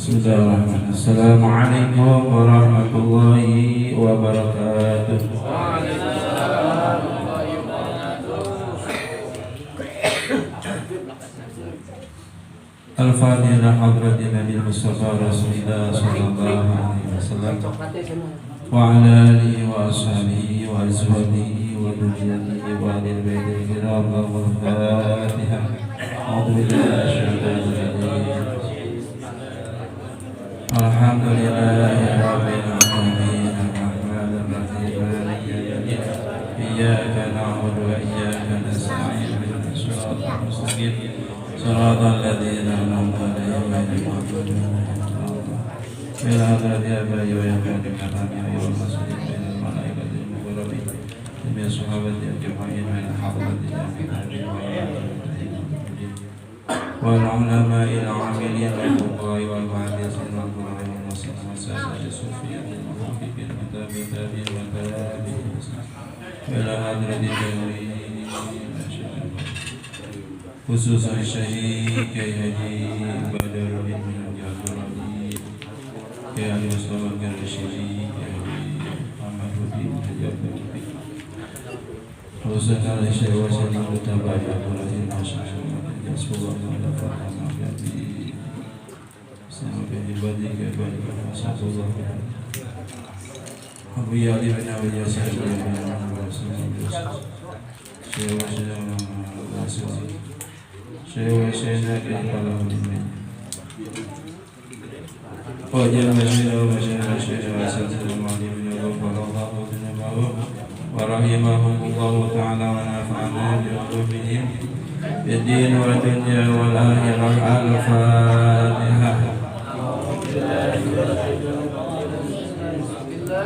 Bismillahirrahmanirrahim. Assalamualaikum warahmatullahi wabarakatuh. Al-Fatihah hadratin Nabi Mustafa Rasulullah sallallahu alaihi wasallam wa ala alihi wa ashabihi wa azwajihi wa dhurriyyatihi wa ahli baitihi kiram. Al-Fatihah. A'udzu billahi minasyaitonir rajim. Alhamdulillahi rabbil alamin. Ar-rahmanir rahim. Maliki yaumiddin. Iyyaka na'budu wa iyyaka nasta'in. Ihdinas siratal mustaqim. Shiratal ladzina an'amta 'alaihim ghairil maghdubi 'alaihim والعلماء العاملين والفقهاء والمحدثين والفقهاء والمسلمين الصوفية المحققين والتابعين والتابعين إلى حضرة الجميع khususan Syekh Kiai Haji Badruddin bin Al-Jazari, Kiai Haji Mustafa Al-Syiri, Kiai Haji Ahmaduddin Al-Jazari, khususan Syekh Wasil Al-Mutabari Al-Rahim Masyarakat Rasulullah Al-Fatihah Al-Fatihah sampai ibadi kepada Rasulullah Abu Yali bin Abi Yasir bin Rasulullah Syekh Wasil Al-Mutabari Syekh kalau ini. Oh ya masyaallah wa rahimahumullah ta'ala wa nafa'ana bi ulumihim bid-din wa dunya wal akhirah. Al-Fatihah.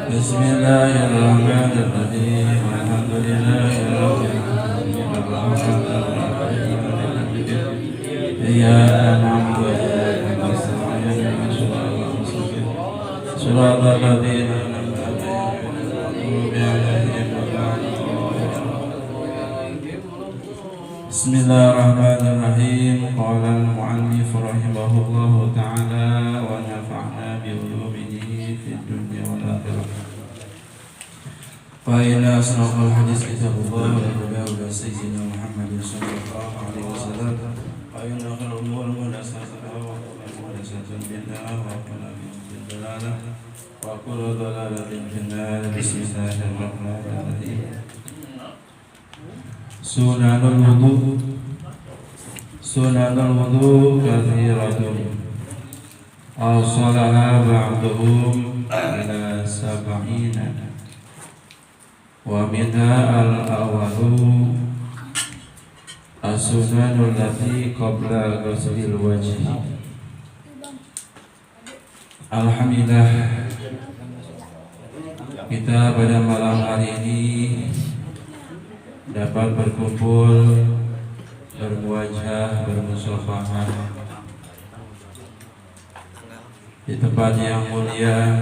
Bismillahirrahmanirrahim. Alhamdulillahirabbil alamin. Ar-Rahmanir Rahim. Iyyaka na'budu wa iyyaka nasta'in. Shiratal ladzina an'amta 'alaihim. Bismillahirrahmanirrahim. Qala al-mu'allif rahimahullahu ta'ala wa nafa'na bi ulumihi fid dunya wal akhirah. Fa inna asrafal hadis kitabullah wa nabiyyu sayyidina Muhammad sallallahu alaihi wasallam. Ayo nakal umur muhdatsatuha wa kullu muhdatsatin bid'ah wa kullu bid'atin dalalah wa kullu dalalatin finnar. Bismillahirrahmanirrahim. Sunanul wudu kathiratun awsalaha ba'duhum ila sab'ina wa minha al-awwalu as-sunanul lati qabla ghuslil wajhi. Alhamdulillah, kita pada malam hari ini dapat berkumpul, bermuajah, bermusafahah di tempat yang mulia,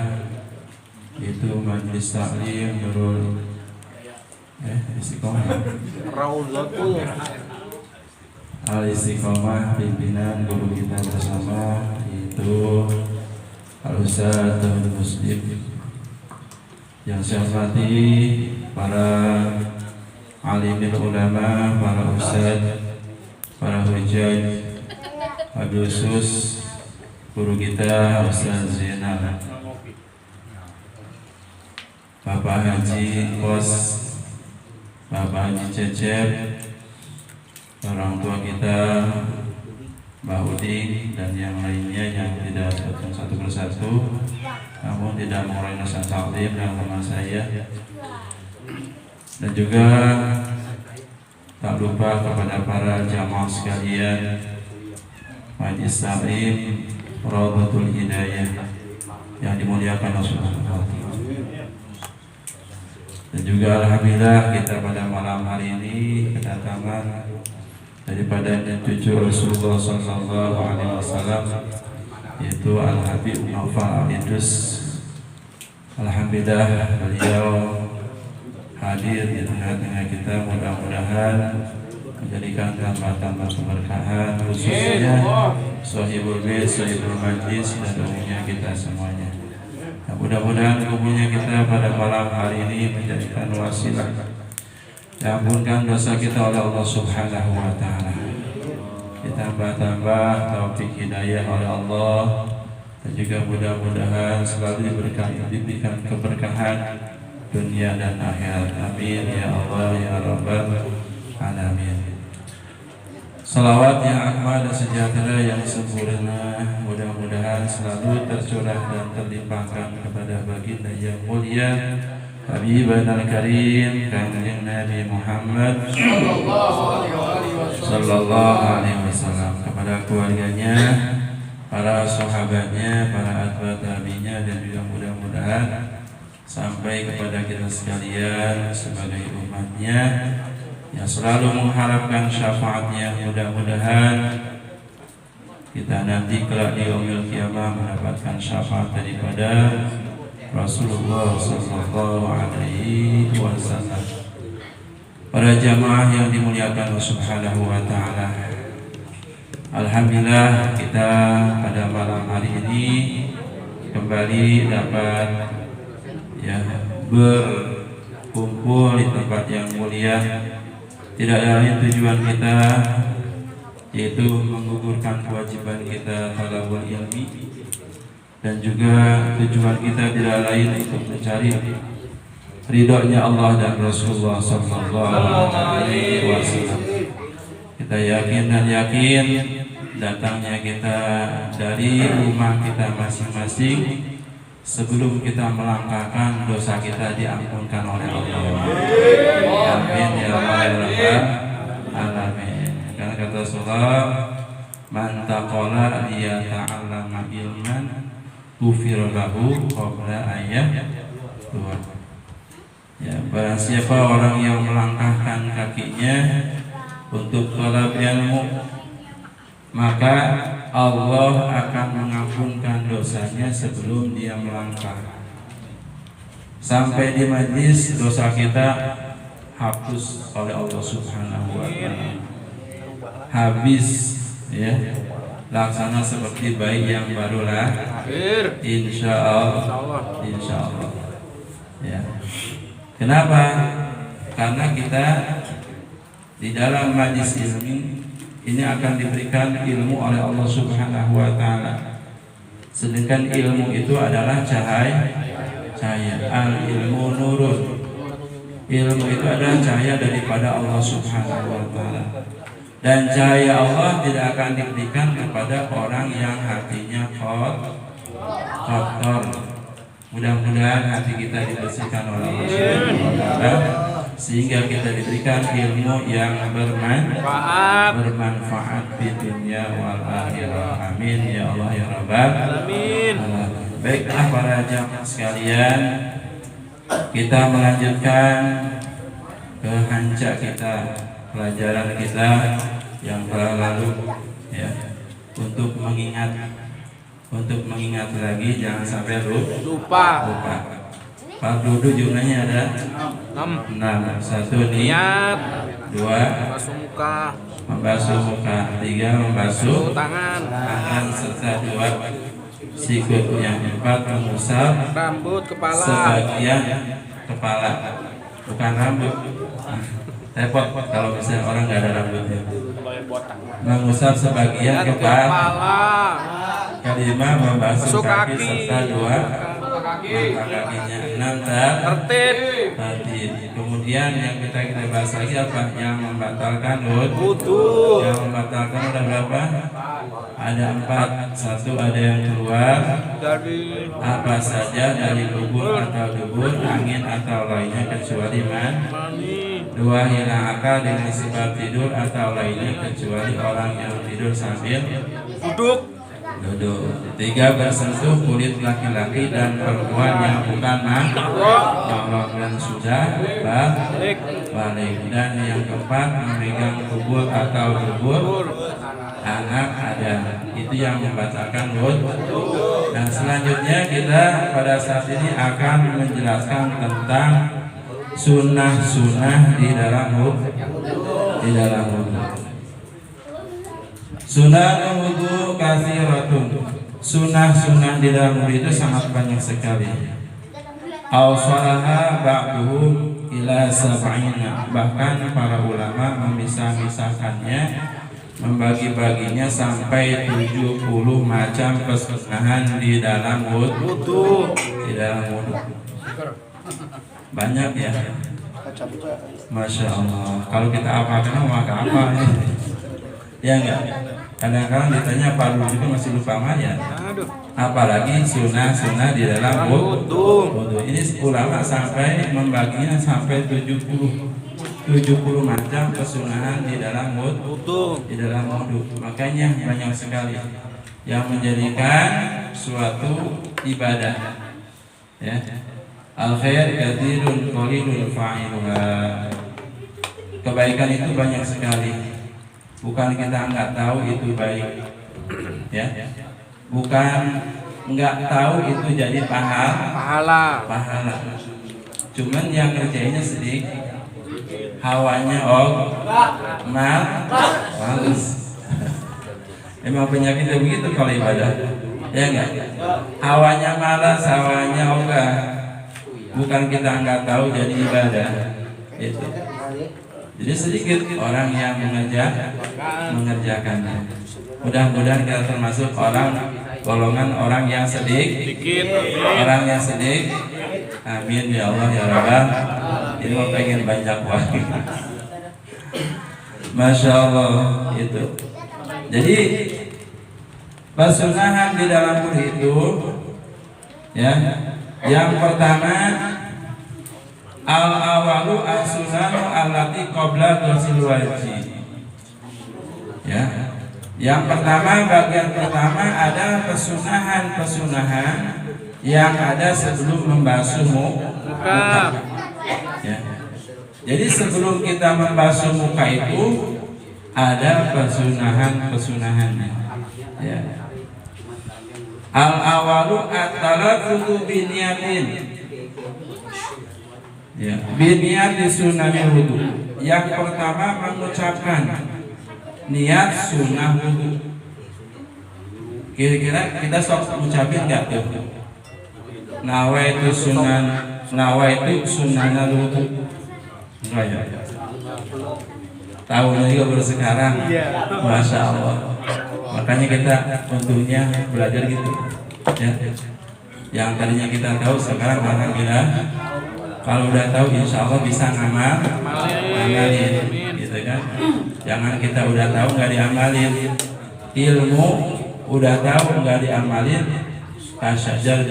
itu Majelis Taklim Nurul Istiqomah Al-Istiqomah, pimpinan guru kita bersama itu Al-Ustaz Tauhid Muslim. Yang saya hormati para alimil ulama, para ustaz, para hujjaj, wabil khusus guru kita Ustaz Zainal, Bapak Haji Kos, Bapak Haji Cecep, orang tua kita Mbak Udin dan yang lainnya yang tidak datang satu persatu, namun tidak mengurangi rasa taklim dan nama saya, dan juga tak lupa kepada para jamaah sekalian Majelis Taklim Rawdatul Hidayah yang dimuliakan Rasulullah. Dan juga alhamdulillah kita pada malam hari ini kedatangan daripada cucu Rasulullah sallallahu alaihi wasallam, yaitu Al-Habib Naufal Al-Idrus. Alhamdulillah beliau hadir di tengah-tengah kita. Mudah-mudahan menjadikan tambah-tambah keberkahan, khususnya Sohibul Bait, Sohibul Majlis, dan umumnya kita semuanya. Nah, mudah-mudahan kumpulnya kita pada malam hari ini menjadikan wasilah diampunkan dosa kita oleh Allah Subhanahu wa Ta'ala. Ditambah-tambah taufik hidayah oleh Allah, dan juga mudah-mudahan selalu diberikan keberkahan dunia dan akhirat. Amin ya Allah ya Rabbal alamin. Salawat yang akmal dan sejahtera yang sempurna mudah-mudahan selalu tercurah dan terlimpahkan kepada baginda yang mulia Habibana al-Karim Kanjeng Nabi Muhammad sallallahu alaihi wasallam, kepada keluarganya, para sahabatnya, para atba tabi'nya, dan juga mudah-mudahan sampai kepada kita sekalian sebagai umatnya yang selalu mengharapkan syafaatnya. Mudah-mudahan kita nanti kelak di yaumil qiyamah mendapatkan syafaat daripada Rasulullah sallallahu alaihi wasallam. Para jamaah yang dimuliakan Allah Subhanahu wa Ta'ala, alhamdulillah kita pada malam hari ini kembali dapat berkumpul di tempat yang mulia. Tidak lain tujuan kita yaitu menggugurkan kewajiban kita talabul ilmi, dan juga tujuan kita tidak lain untuk mencari ridhonya Allah dan Rasulullah sallallahu alaihi wasallam. Kita yakin dan yakin datangnya kita dari rumah kita masing-masing sebelum kita melangkahkan dosa kita diampunkan oleh Allah. Amin ya rabbal alamin. Karena kata Rasulullah, man taqala liyata'allama ilman ghufira lahu qabla ayyam tuwa. Ya, barang siapa orang yang melangkahkan kakinya untuk talab ilmu, maka Allah akan mengampunkan dosanya sebelum dia melangkah. Sampai di majlis dosa kita hapus oleh Allah Subhanahu wa Ta'ala. Habis ya. Laksana seperti bayi yang baru lahir. Insyaallah. Insyaallah. Ya. Kenapa? Karena kita di dalam majlis ini akan diberikan ilmu oleh Allah Subhanahu wa Ta'ala. Sedangkan ilmu itu adalah cahaya. Al-ilmu nurun. Ilmu itu adalah cahaya daripada Allah Subhanahu wa Ta'ala. Dan cahaya Allah tidak akan diberikan kepada orang yang hatinya kotor. Mudah-mudahan hati kita dibersihkan oleh Allah Subhanahu wa Ta'ala, sehingga kita diberikan ilmu yang bermanfaat di dunia wal akhirah. Amin ya Allah ya Rabbal alamin. Baiklah para jamaah sekalian, kita melanjutkan ke hancak kita, pelajaran kita yang telah lalu ya, untuk mengingat lagi, jangan sampai lupa. Pak Dudu jumlahnya ada 6. Satu niat, 2 membasuh muka, 3 membasuh tangan serta 2 sikut, yang 4 mengusap rambut kepala, sebagian kepala, bukan rambut. Repot kalau misalnya orang nggak ada rambutnya. Mengusap sebagian kepala. Kelima membasuh kaki serta 2 kakinya. 6 tertib. Kemudian yang kita bahas lagi apa? Yang membatalkan wudu. Yang membatalkan ada berapa? Ada 4. 1 ada yang keluar dari apa saja, dari kubur atau dubur, angin atau lainnya kecuali mani. 2 hilang akal dengan sebab tidur atau lainnya kecuali orang yang tidur sambil duduk. 3 bersentuh kulit laki-laki dan perempuan yang bukan mahram dan sudah balik. Dan yang keempat memegang kubur atau dubur anak ada. Itu yang membatalkan wudu. Dan selanjutnya kita pada saat ini akan menjelaskan tentang sunnah-sunnah di dalam wudu. di dalam wudu. Sunnah wudu katsiratun. Sunnah-sunnah di dalam wudu itu sangat banyak sekali. Awsalaha ba'duhum ila sab'ina. Bahkan para ulama memisah-misahkannya, membagi-baginya sampai 70 macam kesunahan di dalam wudu. Di dalam wudu. Banyak ya. Masya Allah. Kalau kita apa-apa maka apa ya? Ya enggak? Kadang-kadang ditanya Pak Lur juga masih lupa ya. Apalagi sunnah-sunnah di dalam wudu. Ini ulama sampai membaginya sampai 70 macam kesunahan di dalam wudu. Di dalam wudu. Makanya banyak sekali yang menjadikan suatu ibadah. Ya. Al khair katsirun qalilun fa'iluha. Kebaikan itu banyak sekali. Bukan kita nggak tahu itu baik, ya. Bukan nggak tahu itu jadi pahala. Cuman yang kerjanya sedikit, hawanya males. Emang penyakitnya begitu kalau ibadah, ya enggak? Hawanya malas, hawanya ogah. Bukan kita nggak tahu jadi ibadah, itu. Jadi sedikit orang yang mengerjakannya. Mudah-mudahan kita termasuk golongan orang yang sedikit. Orang yang sedikit. Amin ya Allah ya Rabbal. Ini mau pengen banyak waktu. Masya Allah itu. Jadi pesunahan di dalam wudu itu, ya. Yang pertama, al-awalu as-sunanu allati qabla ghusl wajhi. Ya. Yang pertama, bagian pertama ada pesunahan-pesunahan yang ada sebelum membasuh muka. Ya. Jadi sebelum kita membasuh muka itu ada pesunahan-pesunahannya. Ya. Al-awalu at-talaffuzu bi niyatin. Ya, biniat di sunnah wudu. Yang pertama mengucapkan niat sunnah wudu. Kira-kira kita sok mengucapin nggak tuh? Nawaitu sunnah wudu. Enggak ya? Tahunnya juga baru sekarang. Masya Allah. Makanya kita tentunya belajar gitu. Ya. Yang tadinya kita tahu sekarang alhamdulillah. Kalau udah tahu insya Allah bisa ngamalin, gitu kan? Jangan kita udah tahu nggak diamalin. Ilmu udah tahu nggak diamalin, kasyajar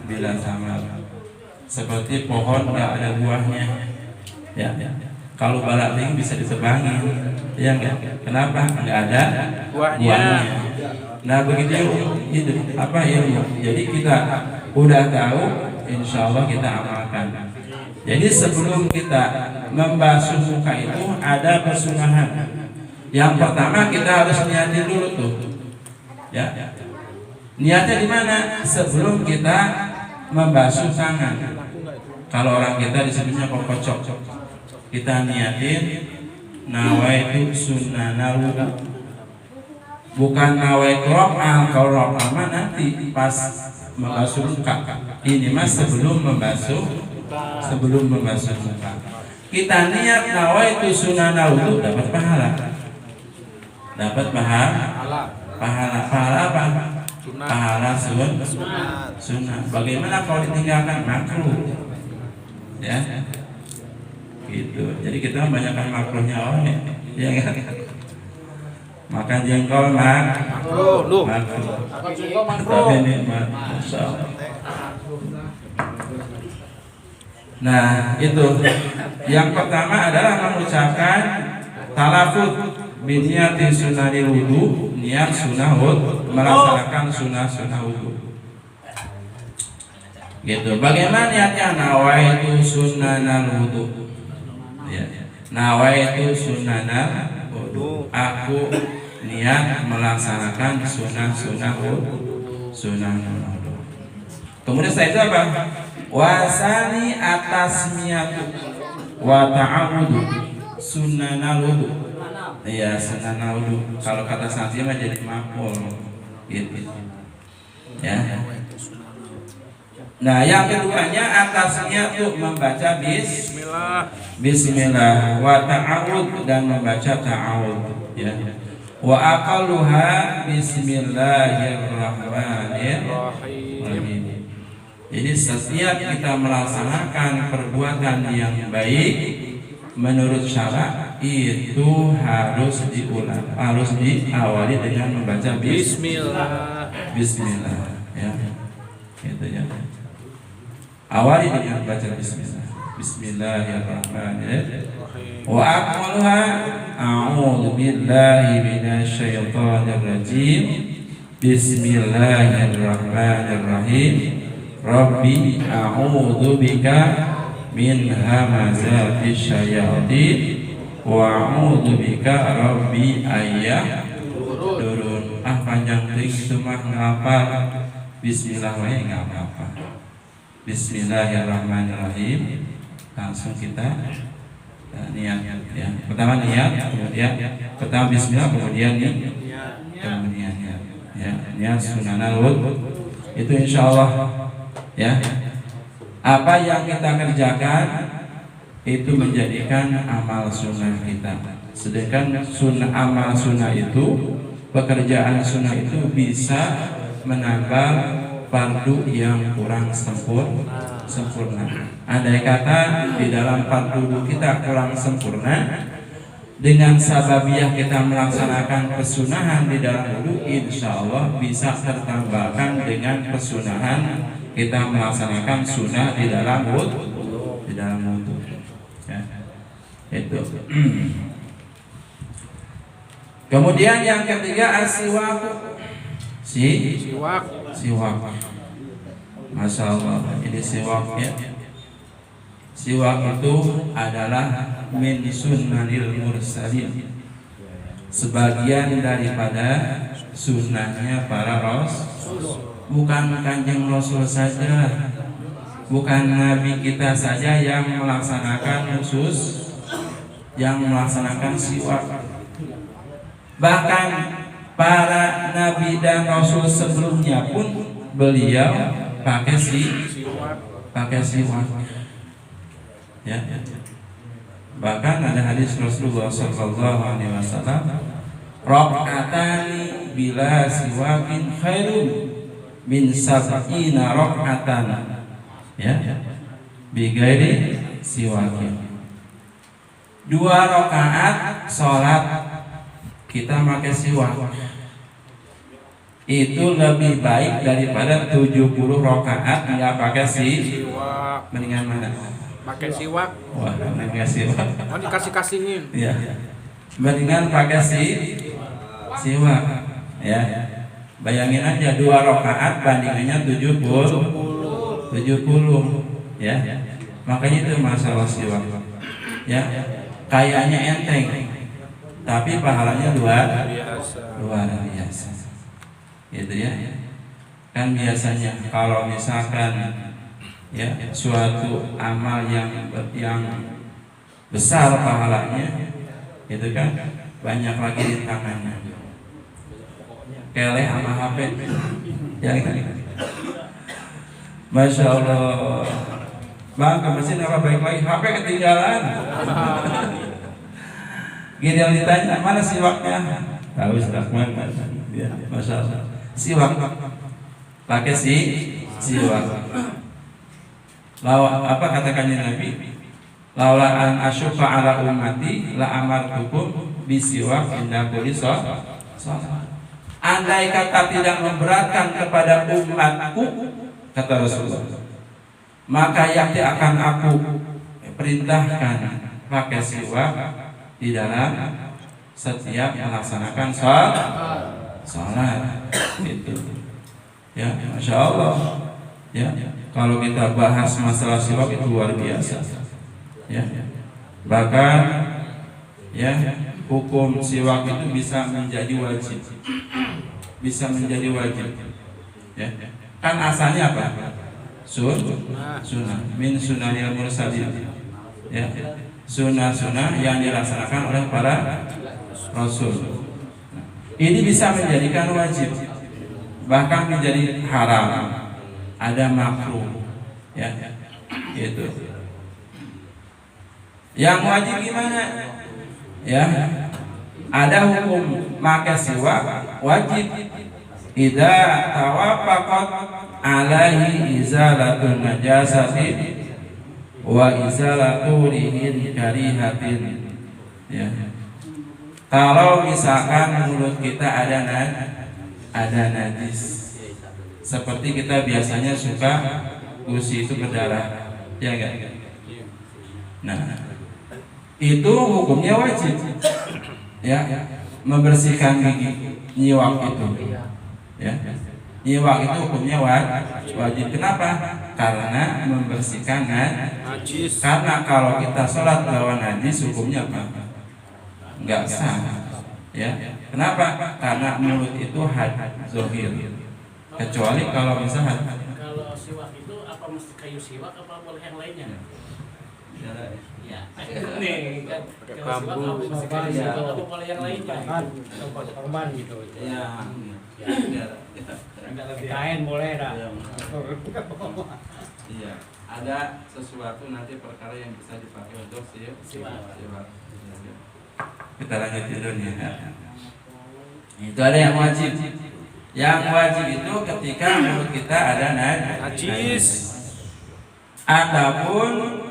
bila sama. Seperti pohon nggak ada buahnya, ya. Kalau balating bisa ditebangin, ya nggak? Kenapa? Nggak ada buahnya. Nah begitu itu apa ilmu. Jadi kita udah tahu, insya Allah kita amalkan. Jadi sebelum kita membasuh muka itu ada pesunahan. Yang pertama kita harus niatin dulu tuh, ya. Niatnya di mana? Sebelum kita membasuh tangan. Kalau orang kita disebutnya kokocok. Kita niatin nawaitu sunnanal wudu. Bukan nawaitu raf'al. Kalau raf'al nanti pas membasuh muka. Ini mas sebelum membasuh muka. Kita niat nawaitu sunnanal wudu dapat pahala. Pahala apa? Pahala sunnah. Bagaimana kalau ditinggalkan makruh? Ya. Gitu. Jadi kita banyakkan makruhnya orang ya kan? Makan jengkol makruh. Tapi nikmat. Masyaallah. Nah, itu. Yang pertama adalah mengucapkan talafut biniyati sunnahil wudu, niat sunnah wudu, melaksanakan sunnah wudu. Gitu. Bagaimana niatnya? Nawaitu sunnanal wudu. Ya. Nawaitu sunnanal wudu. Aku niat melaksanakan sunnah wudu. Kemudian setelah itu apa? Wasani atasmiyatu wa ta'awudu sunanal wudu. Iya, sunanal wudu. Kalau kata Santri mah jadi maf'ul gitu. Ya. Nah, yang keduanya atasnya tuh membaca Bismillah wa ta'awud dan membaca ta'awud ya. Wa aqalluha bismillahirrahmanirrahim. Jadi setiap kita melaksanakan perbuatan yang baik menurut syarak itu harus diulang, harus diawali dengan membaca Bismillah ya. Gitu ya. Awali dengan baca Bismillah. Bismillahirrahmanirrahim. Wa aqwaluha a'udzu billahi minasyaitonir rajim. Bismillahirrahmanirrahim. Rabbi a'udzu bika min hamazatis syayatin wa a'udzu bika rabbi durun. Panjang itu mah ngapal Bismillah wae enggak apa-apa. Bismillahirrahmanirrahim. Langsung kita niat ya. Pertama niat, kemudian pertama bismillah, kemudian niat. Ya, niat sunanal wudu. Itu insyaallah ya. Apa yang kita kerjakan itu menjadikan amal sunnah kita. Sedangkan amal sunnah itu, pekerjaan sunnah itu bisa menambah fardu yang kurang sempurna. Andai kata di dalam fardu kita kurang sempurna, dengan sababiah kita melaksanakan kesunahan di dalam wudu, insya Allah bisa tertambahkan dengan kesunahan kita melaksanakan sunnah di dalam wudu. Ya. Itu. Kemudian yang ketiga as-siwak. Siwak. Masya Allah, ini siwak ya. Siwak itu adalah min sunnanil mursalin, sebagian daripada sunnahnya para rasul. Bukan kanjeng Rasul saja, bukan Nabi kita saja yang melaksanakan yang melaksanakan siwak. Bahkan para nabi dan rasul sebelumnya pun beliau pakai siwak. Ya. Bahkan ada hadis Rasulullah sallallahu alaihi wasallam, raq'atani bila siwakin khairun min sab'ina raq'atan. Ya. Bighairi siwakin. 2 rakaat salat kita pakai siwak itu lebih baik daripada 70 rakaat nggak pakai siwak. Mendingan mana? Pakai siwak. Wah, mendingan siwak. Oh, dikasih-kasihin. Iya. Mendingan pakai siwak. Ya. Bayangin aja 2 rakaat bandingannya 70. Ya. Makanya itu masalah siwak. Ya. Kayaknya enteng, tapi pahalanya luar biasa. Gitu ya. Kan biasanya kalau misalkan ya suatu amal yang besar pahalanya, itu kan banyak lagi rintangannya. Keleh sama HP. Ya kan? Masya Allah. Bang, ke mesin apa baik lagi? HP ketinggalan. Gini yang ditanya, mana siwaknya? Tahu sudah mana? Ya, Masya Allah. Siwak. Pakai siwak. Apa katakannya Nabi? Laula an asyqa ala ummati la amartukum bisiwak inda kulli shalah. Andai kata tidak memberatkan kepada umatku, kata Rasulullah, maka yang akan aku perintahkan pakai siwak di dalam setiap melaksanakan salat. Itu ya, Masya Allah ya. Kalau kita bahas masalah siwak itu luar biasa ya. Bahkan ya, hukum siwak itu bisa menjadi wajib ya. Kan asalnya apa? Sunnah min sunanil mursalin ya. sunnah-sunnah yang dilaksanakan oleh para rasul. Ini bisa menjadikan wajib, bahkan menjadi haram, ada makruh, ya, gitu. Yang wajib gimana? Ya, ada hukum maka siwak wajib idza tawaffaqat alaihi izalatun najasati wa izalatu rihin karihatin. Ya. Kalau misalkan mulut kita ada najis, seperti kita biasanya suka gusi itu berdarah, ya enggak? Nah, itu hukumnya wajib, ya, membersihkan gigi, nyiwak itu, ya, nyiwak itu hukumnya wajib. Kenapa? Karena membersihkan najis. Karena kalau kita sholat bawa najis, hukumnya apa? Enggak sah, ya. Kenapa? Karena mulut itu zohir. Kecuali kalau misalnya kalau siwak itu apa mesti kayu siwak apa boleh yang lainnya? Ya. Nih kan bambu. Apa boleh yang lainnya? Korban gitu. ya, Kain boleh dah. iya, ada sesuatu nanti perkara yang bisa dipakai untuk siwak. Kita lanjut dulu ya. Itu ada yang wajib. Yang wajib itu ketika mulut kita ada najis. Adapun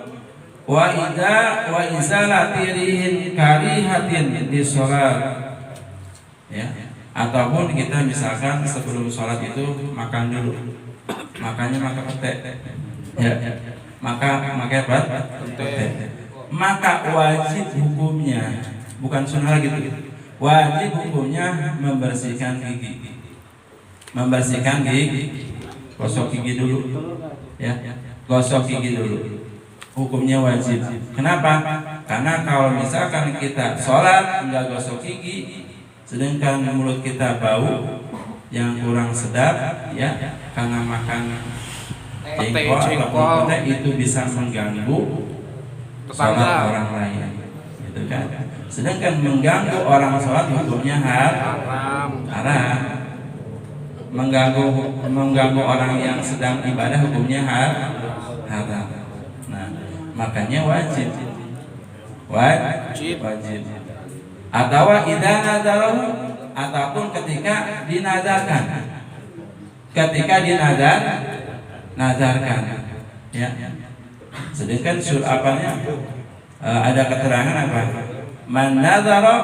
wa izalati rihin karihatin di sholat, ya. Ataupun kita misalkan sebelum sholat itu makan dulu, makannya makan pete, ya, makan pete, maka wajib hukumnya, bukan sunnah lagi, wajib hukumnya membersihkan gigi, gosok gigi dulu, ya, gosok gigi dulu, hukumnya wajib. Kenapa? Karena kalau misalkan kita sholat enggak gosok gigi, sedangkan mulut kita bau yang kurang sedap, ya, karena makan jengkol, itu bisa mengganggu sholat orang lain, gitu kan. Sedangkan mengganggu orang sholat hukumnya haram. Mengganggu orang yang sedang ibadah hukumnya haram. Nah, makanya wajib. Atau idza nadarahu, ataupun ketika dinazarkan. Nazarkan, ya. Sedangkan ada keterangan apa? Man nazara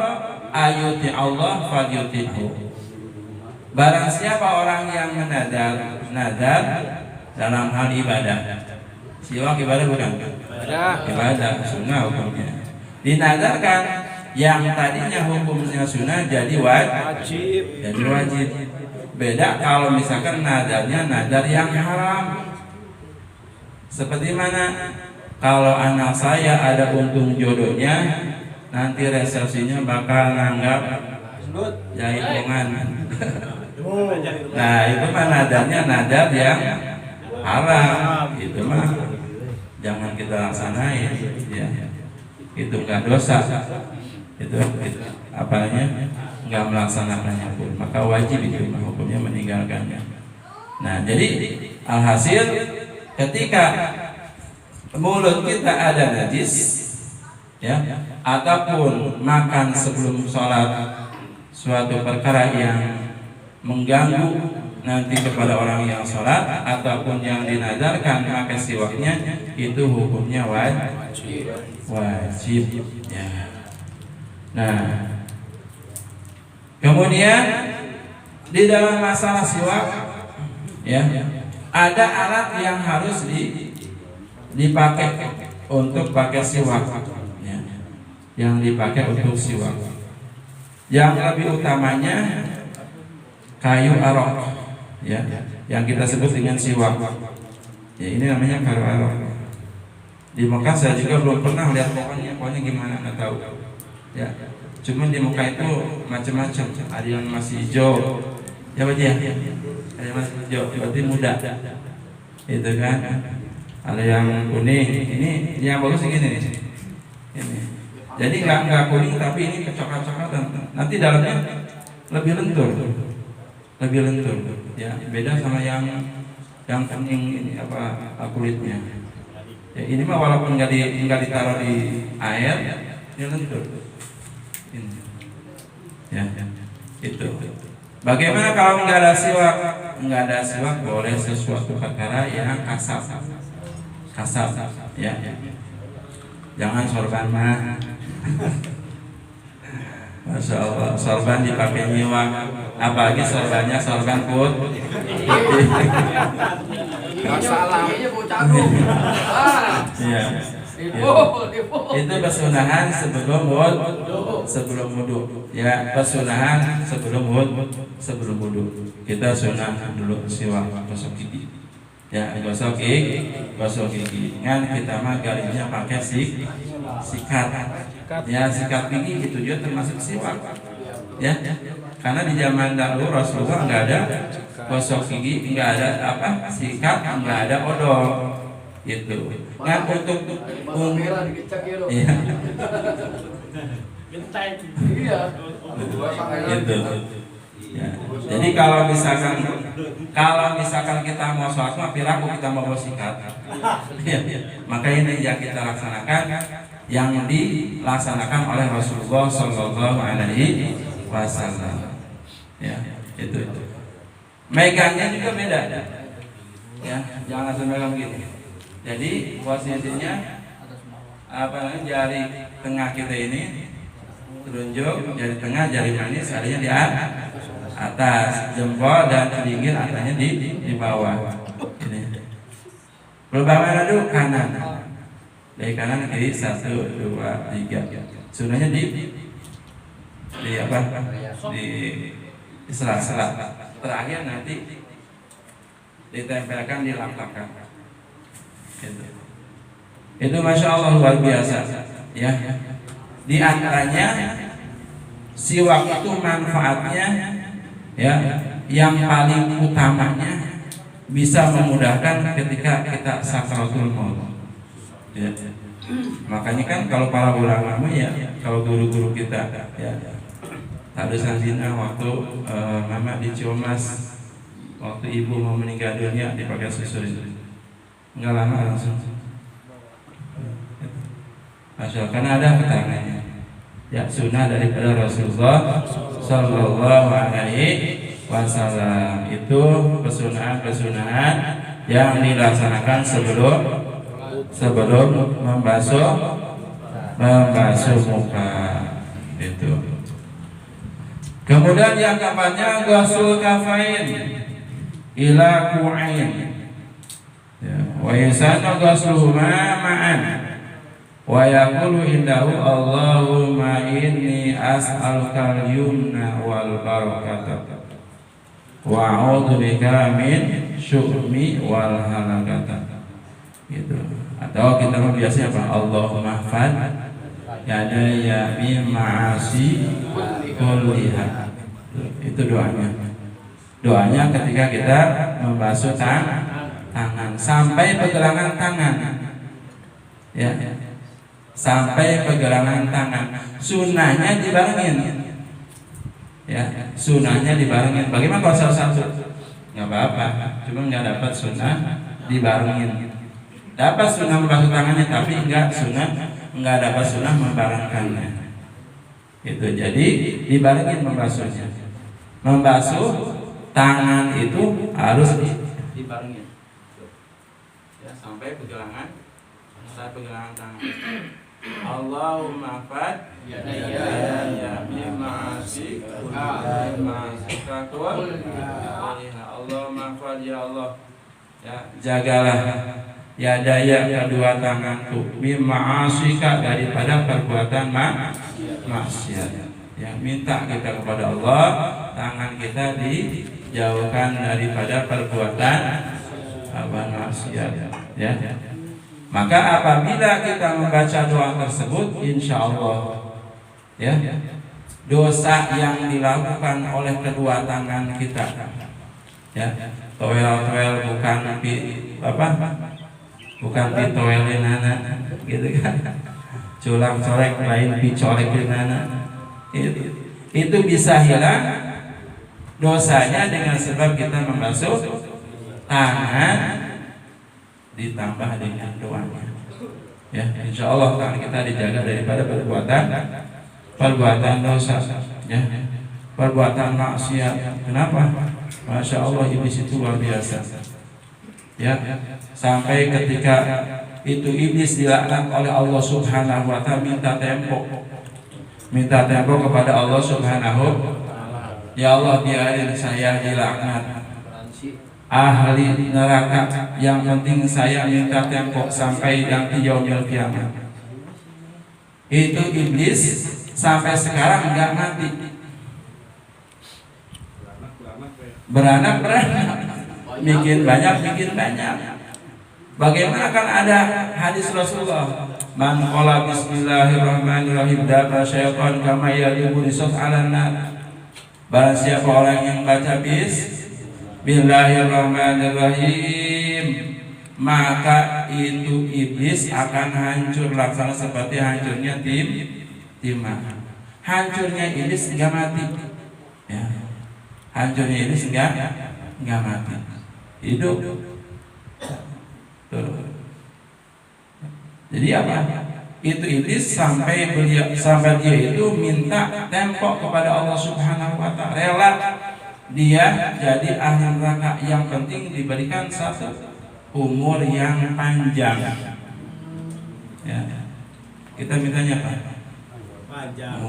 ayuti Allah falyutihu. Barang siapa orang yang nazar dalam hal ibadah. Siwak ibadah bukan? Ibadah sunnah hukumnya. Dinazarkan yang tadinya hukumnya sunnah jadi wajib. Beda kalau misalkan nazarnya nazar yang haram. Seperti mana? Kalau anak saya ada untung jodohnya, nanti resepsinya bakal nganggap jaipongan. Nah, itu mah nazarnya nazar yang haram. Itu mah jangan kita laksanain, ya. Itu enggak dosa. Itu apanya? Enggak melaksanakannya pun, maka wajib itu hukumnya meninggalkannya. Nah, jadi alhasil ketika mulut kita ada najis, ya, ataupun makan sebelum sholat suatu perkara yang mengganggu nanti kepada orang yang sholat ataupun yang dinazarkan, maka siwaknya itu hukumnya wajib, ya. Nah, kemudian di dalam masalah siwak, ya, ada alat yang harus dipakai untuk pakai siwak, ya, yang dipakai untuk siwak. Yang lebih utamanya kayu arok, ya, yang kita sebut dengan siwak. Ya, ini namanya kayu arok. Di Mekah saya juga belum pernah lihat pokoknya gimana, nggak tahu. Ya, cuman di Mekah itu macam-macam. Ada yang masih hijau, ya Pak, ya, ada yang masih hijau, berarti muda, itu kan. Ada yang kuning. Ini yang bagus segini nih. Ini Jadi nggak kuning tapi ini kecoklat-coklatan. Nanti dalamnya lebih lentur, ya beda sama yang kuning ini apa kulitnya. Ya, ini mah walaupun nggak ditaruh di air, ini lentur. Ini. Ya, itu. Bagaimana kalau nggak ada siwak? Nggak ada siwak boleh sesuatu perkara yang kasar, ya. Jangan sorban mah. Masya Allah, sorban dipakai nyiwak, apalagi sorbannya sorban putih. Masalah. Iya. Itu kesunahan sebelum wudu. Ya, kesunahan sebelum wudu. Kita sunah dulu siwak gosok gigi. Ya, gosok gigi. Kan kita mah galinya pakai sikat. Ya, sikat gigi itu juga termasuk siwak. Ya. Karena di zaman dahulu Rasulullah nggak ada gosok gigi, nggak ada sikat, nggak ada odol. Gitu. Nah, untuk iya. Gitu. Ya. Jadi kalau misalkan kita mau sholat mah piraku kita mau sikat. Ya. Maka ini yang kita laksanakan yang dilaksanakan oleh Rasulullah Shallallahu Alaihi Wasallam. Ya, itu. Megangnya juga beda. Ya, jangan langsung megang gini. Jadi posisinya jari tengah kita ini telunjuk, jari tengah, jari manis adanya di atas, jempol dan telingkir adanya di bawah. Ini. Berubah mana dulu? Kanan. Dari kanan ke kiri 1, 2, 3. Sunahnya di sela-sela. Terakhir nanti ditempelkan di lampakan. Itu Masya Allah luar biasa. Ya. Di antaranya siwak itu manfaatnya, ya, yang paling utamanya bisa memudahkan ketika kita sakaratul maut. Ya. Makanya kan kalau para ulama ya, kalau guru-guru kita ya, tadi sanjina waktu mama di Ciamas, waktu ibu mau meninggal dunia dipakai susu itu, nggak lama langsung. Masya Allah, karena ada keterangannya. Ya, sunnah daripada Rasulullah Sallallahu Alaihi Wasallam itu kesunahan yang dilaksanakan sebelum membasuh muka itu. Kemudian yang keempatnya ghuslul kafain ila ku'ain. Ya, wa yasana ghusluhuma ma'an. Wa yaqulu indahu Allahumma inni as'aluka al-yumna wal barakata wa a'udzu bika min syu'mi wal halakata. Gitu. Atau kita biasanya apa? Allahumma fad yadaya min ma'asi kulliha. Itu doanya ketika kita membasuh tangan sampai pergelangan tangan. Ya. Sampai pergelangan tangan. Sunnahnya dibarengin. Ya, sunnahnya dibarengin. Bagaimana kalau salah satu? Nggak apa-apa. Cuma nggak dapat sunnah dibarengin. Dapat sunnah membasuh tangannya, tapi nggak dapat sunnah membarengkannya. Itu jadi dibarengin membasuhnya. Membasuh tangan itu harus dibarengin. Ya, sampai pergelangan tangan. Allahumma fad ya mima'asi Allahumma fad ya Allah, ya jagalah ya daya kedua tanganku mima'asika daripada perbuatan maksiat. Ya, minta kita kepada Allah tangan kita dijauhkan daripada perbuatan maksiat. Ya. Maka apabila kita membaca doa tersebut, insya Allah, ya, dosa yang dilakukan oleh kedua tangan kita, ya, toel bukan pitoelin anak, gitu kan, culang corek lain picolek genana. Itu bisa hilang dosanya dengan sebab kita membasuh tangan ditambah dengan doanya. Ya, insya Allah tangan kita dijaga daripada perbuatan dosa, ya, perbuatan maksiat. Kenapa? Masya Allah, iblis itu luar biasa. Ya, sampai ketika itu iblis dilaknat oleh Allah Subhanahu wa Ta'ala, minta tempo kepada Allah Subhanahu. Ya Allah, biarin saya dilaknat, ahli neraka, yang penting saya minta tempo sampai nanti yaumil kiamat. Itu iblis sampai sekarang enggak mati, beranak, bikin banyak. Bagaimana kan ada hadis Rasulullah, man qala bismillahirrahmanirrahim daba syaitan kama yalibu risat 'alan nar. Barang siapa orang yang baca Bismillahirrahmanirrahim, maka itu iblis akan hancur laksana seperti hancurnya timah. Hancurnya iblis enggak mati. Ya. Hancurnya iblis enggak mati. Hidup. Tuh. Jadi apa? Itu iblis sampai dia itu minta tempo kepada Allah Subhanahu wa Ta'ala, rela dia jadi ahli neraka, yang penting diberikan satu umur yang panjang. Ya. Kita mintanya apa? Panjang.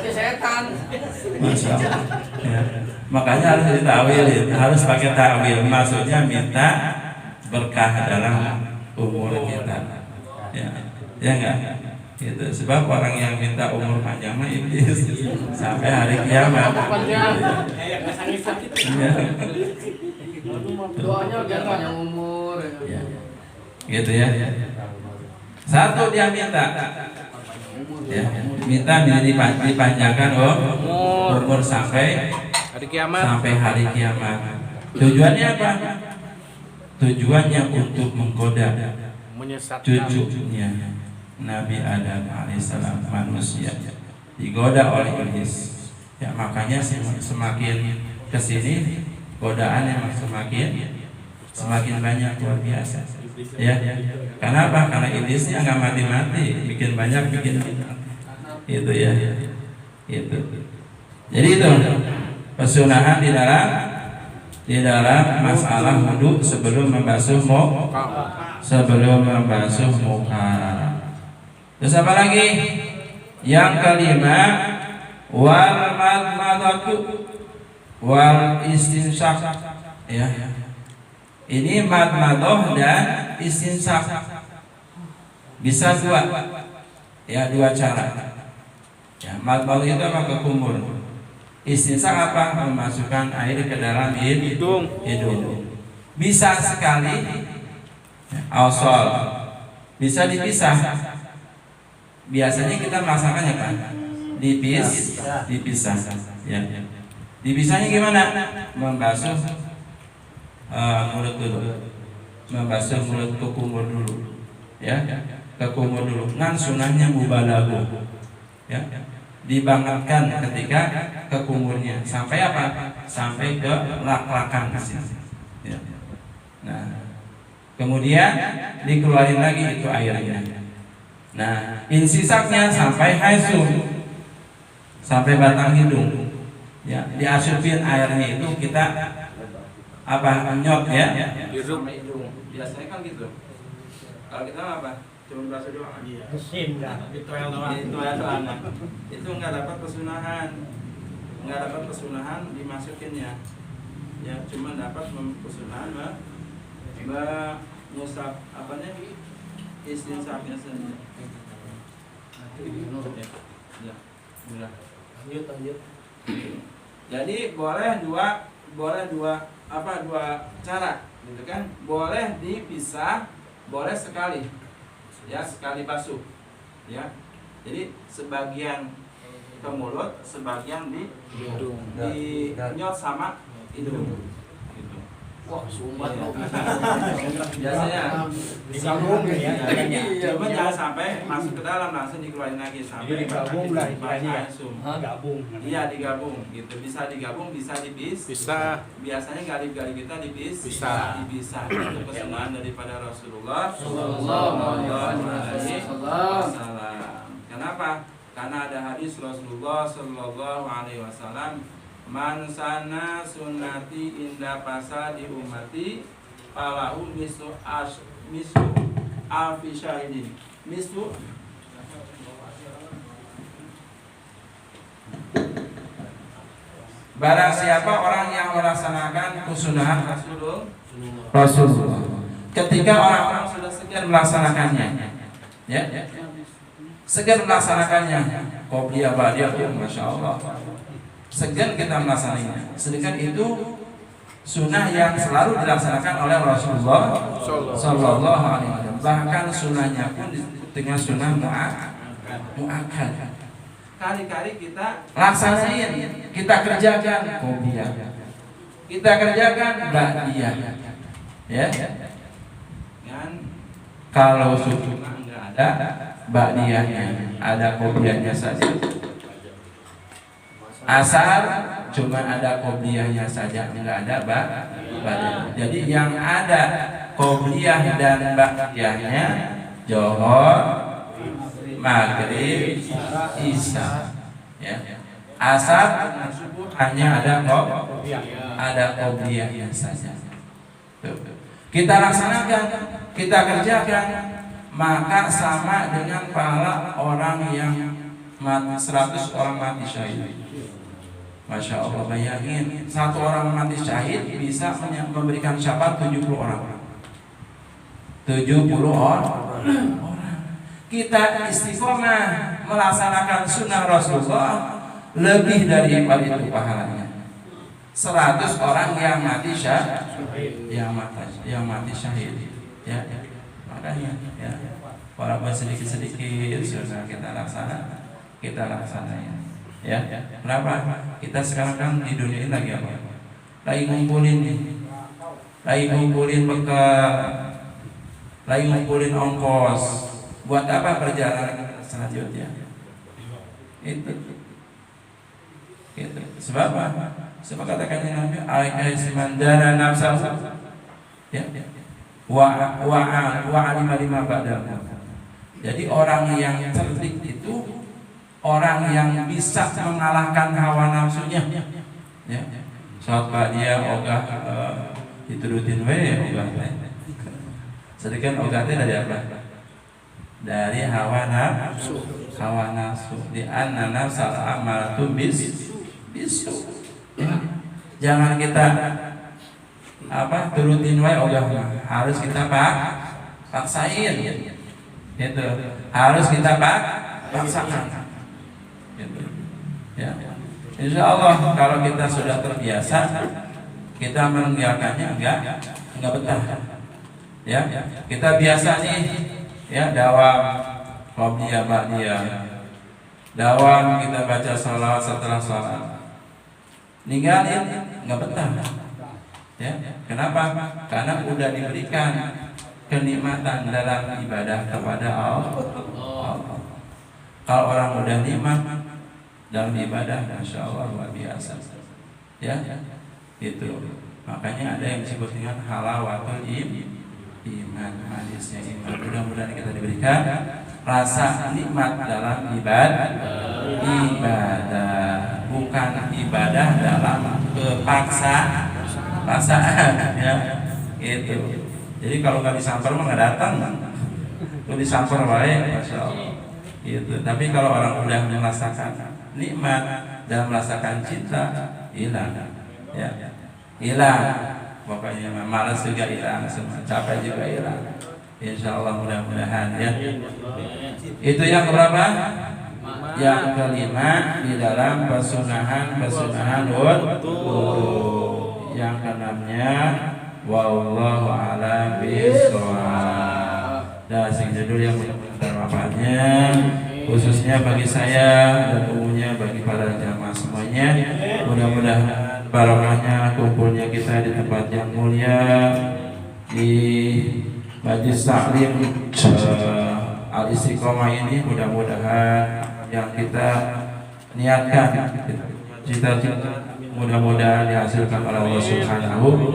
Setan. Masya Allah. Ya. Makanya harus ditawil, harus pakai tawil. Maksudnya minta berkah dalam umur kita. Ya enggak? Gitu. Sebab orang yang minta umur panjang mah iblis sampai hari kiamat. Ya. Doanya biar panjang umur. Ya. Gitu ya. Satu dia minta, ya, minta dipanjangkan umur sampai hari kiamat. Sampai hari kiamat. Tujuannya apa? Tujuannya untuk menggoda cucunya Nabi Adam alaihissalam, manusia, digoda oleh iblis. Ya, makanya semakin kesini godaan yang semakin banyak, luar biasa. Ya, kenapa? Karena iblisnya nggak mati-mati, bikin banyak. Itu ya, itu. Jadi itu pesunahan di dalam masalah wudu sebelum membasuh muka. Terus apa lagi? Yang kelima, wal madmadatu wal istinsyaq. Ya. Ini madmadah dan istinsyaq. Bisa dua. Ya, dua cara. Ya, madmadah itu apa? Kekumur. Istinsyaq apa? Memasukkan air ke dalam hidung. Bisa sekali, ausol. Bisa dipisah. Biasanya kita melaksanakannya kan? Dipisah. Ya. Dipisahnya gimana? Membasuh mulut dulu. Membasuh mulut ke kumur dulu. Ya, ke kumur dulu. Ngan sunahnya mubalaghah. Ya. Dibangetkan ketika ke kumurnya sampai apa? Sampai ke lak-lakan di sini. Ya. Nah, kemudian dikeluarin lagi itu airnya. Nah, insisaknya sampai haisum, sampai batang hidung. Ya, diasupin airnya itu kita apa? Nyot ya. Biasanya kan gitu. Kalau kita apa? Cuma basuh doang. Mesin dah. Itu nggak dapat pesunahan, dimasukinnya. Ya, cuma dapat pesunahan mengusap apanya? Istinsafnya saja. Lanjut. Jadi boleh dua cara, gitu kan? Boleh dipisah, boleh sekali. Ya, sekali basuh. Ya. Jadi sebagian ke mulut, sebagian di hidung, di nyot sama hidung. Gitu. Wah, sumbat lo. Biasanya Digabung ya. Cuma jangan sampai masuk ke dalam langsung dikeluarin lagi sampai Digabung lah istilahnya. langsung. Gabung. Iya digabung gitu, bisa digabung, bisa dibis. Bisa. Biasanya galib-galib kita dibis, Bisa. dipisah. Itu kesunahan daripada Rasulullah Sallallahu alaihi Wasallam. Kenapa? Karena ada hadis Rasulullah Sallallahu Alaihi Wasallam, man sana sunnati inda pasadi ummati falahu misu alfi syahidin. Misu barang siapa orang yang melaksanakan kesunahan Rasulullah ketika orang-orang sudah segan melaksanakannya, ya, segan melaksanakannya, qobliyah ba'diyah, masya Allah, segan kita melaksanakannya. Sedangkan itu sunnah yang selalu dilaksanakan oleh Rasulullah Sallallahu Alaihi Wasallam. Bahkan sunnahnya pun dengan sunnah mu'akkad. Kali-kali kita laksanain, kita kerjakan qobliyah, kita kerjakan ba'diyah, ya. Kan kalau sunnah enggak ada ba'diyahnya, ada qobliyahnya saja. Asar cuma ada qobliyahnya saja, enggak ada ba'diyah. Jadi yang ada qobliyah dan ba'diyahnya Zuhur, Maghrib, Isya, ya. Asar dan subuh hanya ada qobliyahnya saja. Kita laksanakan, kita kerjakan, maka sama dengan pahala orang yang 100 orang mati syahid. Masya Allah, bayangin satu orang mati syahid bisa memberikan syafaat 70 orang. 70 orang. Kita istiqomah melaksanakan sunnah Rasulullah, lebih dari itu pahalanya. 100 orang yang mati syahid, yang mati syahid, ya. Makanya, ya, walaupun sedikit-sedikit sudah kita laksanakan, ya. Kenapa? Kita sekarang kan di dunia ini lagi apa? Lagi ngumpulin bekal, lagi ngumpulin ongkos. Buat apa perjalanan selanjutnya? Itu. Sebab apa? Sebab katakan Nabi, "Aismandara nafsa." Ya. Wa alima lima ba'da. Jadi orang yang cerdik itu orang yang bisa mengalahkan hawa nafsunya. Ya. Saat dia ogah diturutin ogah. Sedangkan ogah itu dari apa? Dari hawa nafsu. Di anna nafsal amaratu bisu. Ya. Jangan kita turutin ogah, harus kita paksain. Itu harus kita paksakan. Gitu. Ya. Insya Allah kalau kita sudah terbiasa, kita meninggalkannya enggak betah. Ya, kita biasa nih, ya, dawam qobliyah ba'diyah, dawam kita baca salat setelah salat, ninggalin enggak betah. Ya, kenapa? Karena udah diberikan kenikmatan dalam ibadah kepada Allah. Kalau orang udah nikmat dalam ibadah, masya Allah luar biasa. Ya, itu. Makanya ada yang disebut dengan halawatul iman, hadisnya iman. Mudah-mudahan kita diberikan rasa nikmat dalam ibadah, bukan ibadah dalam kepaksaan, ya, itu. Jadi kalau nggak disamper mah nggak datang, kalau disamper baik, masya Allah. Gitu. Tapi kalau orang udah merasakan nikmat dan merasakan cinta, hilang, ya, hilang. Pokoknya malas juga hilang, capek juga hilang. Insya Allah mudah-mudahan, ya. Itu yang berapa? Yang kelima di dalam pesunahan yang keenamnya wallahu a'lam bishawab. Dan sing judul yang bermanfaatnya khususnya bagi saya dan umumnya bagi para jamaah semuanya. Mudah-mudahan barokahnya kumpulnya kita di tempat yang mulia di Majlis Taklim Al-Istiqomah ini. Mudah-mudahan yang kita niatkan, cita-cita mudah-mudahan dihasilkan oleh Allah Subhanahu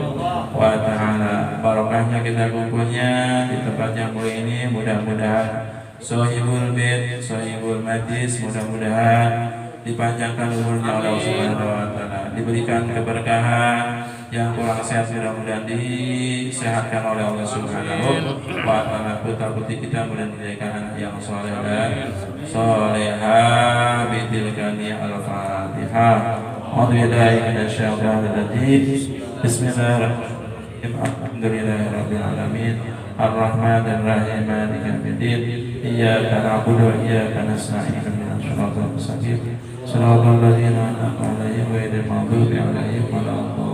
wa Ta'ala. Barokahnya kita kumpulnya di tempat yang mulia ini, mudah-mudahan Sohibul Bait, Sohibul Majlis, mudah-mudahan dipanjangkan umurnya oleh Allah Subhanahu wa Ta'ala, diberikan keberkahan, yang kurang sehat mudah-mudahan disehatkan oleh Allah Subhanahu wa Ta'ala. Putra-putri kita mudah-mudahan anak yang soleh dan solehah. Bitilkani al-Fatihah. A'udzubillahi minasyaitonir rajim. Bismillahirrahmanirrahim. Alhamdulillahirabbil alamin. Ar-Rahmanir Rahim. Maliki yaumiddin. Iyyaka na'budu wa iyyaka nasta'in. Ihdinas siratal mustaqim. Shiratal ladzina an'amta 'alaihim ghairil maghdubi 'alaihim waladdallin.